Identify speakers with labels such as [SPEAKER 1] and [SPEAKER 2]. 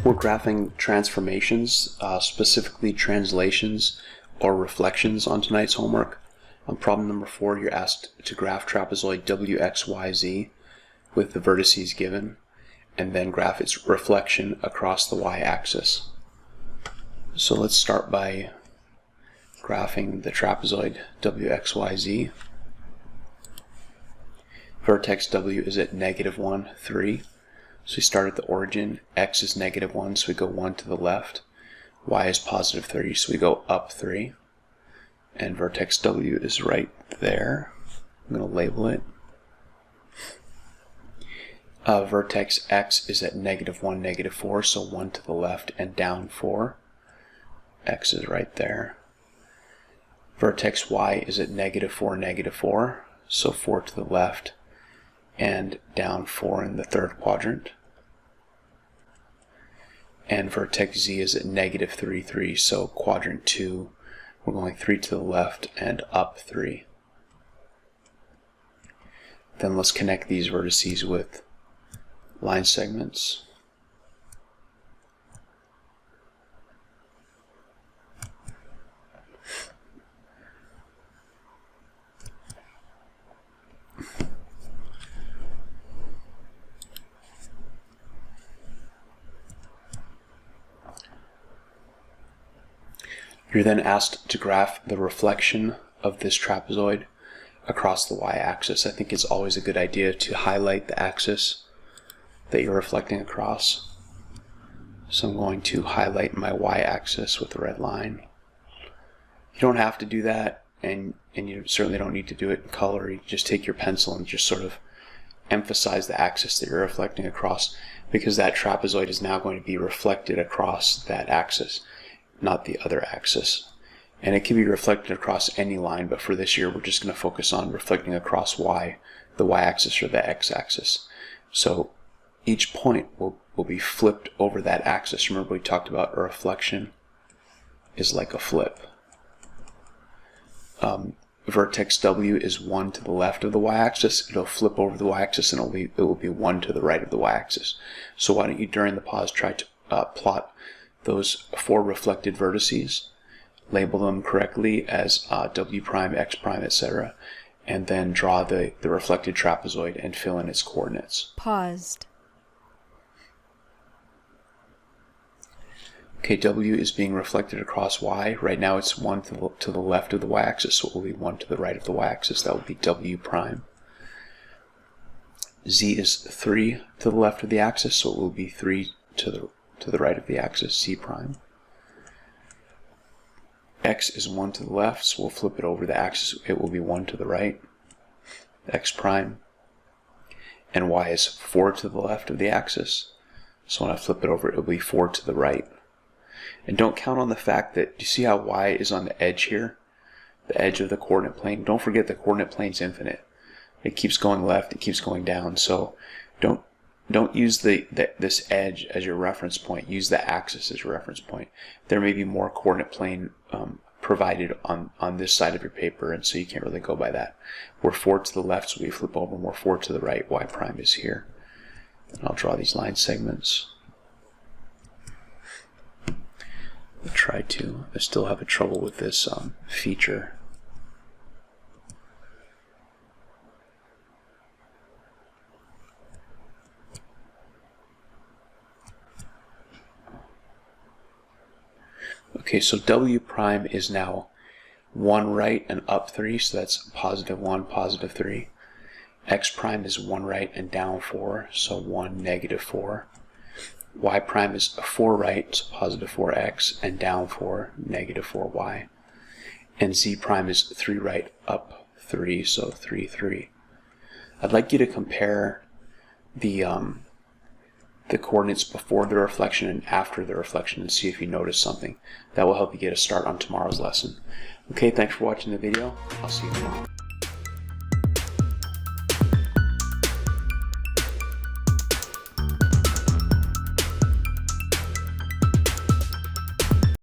[SPEAKER 1] We're graphing transformations, specifically translations or reflections on tonight's homework. On problem number 4, you're asked to graph trapezoid WXYZ with the vertices given, and then graph its reflection across the y-axis. So let's start by graphing the trapezoid WXYZ. Vertex W is at -1, 3. So we start at the origin. X is -1, so we go 1 to the left. Y is +3, so we go up 3. And vertex W is right there. I'm going to label it. Vertex X is at -1, -4, so 1 to the left and down 4. X is right there. Vertex Y is at -4, -4, so 4 to the left and down 4 in the third quadrant. And vertex Z is at -3, 3, so quadrant 2, we're going 3 to the left and up 3. Then let's connect these vertices with line segments. You're then asked to graph the reflection of this trapezoid across the y-axis. I think it's always a good idea to highlight the axis that you're reflecting across. So I'm going to highlight my y-axis with the red line. You don't have to do that, and you certainly don't need to do it in color. You just take your pencil and just sort of emphasize the axis that you're reflecting across, because that trapezoid is now going to be reflected across that axis, not the other axis. And it can be reflected across any line, but for this year we're just going to focus on reflecting across y, the y-axis or the x-axis. So each point will be flipped over that axis. Remember we talked about a reflection is like a flip. Vertex W is 1 to the left of the y-axis. It'll flip over the y-axis and it will be 1 to the right of the y-axis. So why don't you, during the pause, try to plot those 4 reflected vertices, label them correctly as W prime, X prime, etc., and then draw the reflected trapezoid and fill in its coordinates.
[SPEAKER 2] Paused.
[SPEAKER 1] Okay, W is being reflected across Y. Right now it's 1 to the left of the y-axis, so it will be 1 to the right of the y-axis. That will be W prime. Z is 3 to the left of the axis, so it will be 3 to the right of the axis, Z prime. X is 1 to the left, so we'll flip it over the axis. It will be 1 to the right, X prime. And Y is 4 to the left of the axis, so when I flip it over, it will be 4 to the right. And don't count on the fact that, do you see how Y is on the edge here? The edge of the coordinate plane. Don't forget the coordinate plane is infinite. It keeps going left, it keeps going down, so don't use this edge as your reference point. Use the axis as your reference point. There may be more coordinate plane provided on this side of your paper, and so you can't really go by that. We're 4 to the left, so we flip over, and we're 4 to the right. Y prime is here. And I'll draw these line segments. I still have trouble with this feature. Okay, so W prime is now 1 right and up 3, so that's +1, +3. X prime is 1 right and down 4, so 1, -4. Y prime is 4 right, so +4x, and down 4, -4y. And Z prime is 3 right, up 3, so 3, 3. I'd like you to compare the coordinates before the reflection and after the reflection and see if you notice something. That will help you get a start on tomorrow's lesson. Okay, thanks for watching the video. I'll see you tomorrow.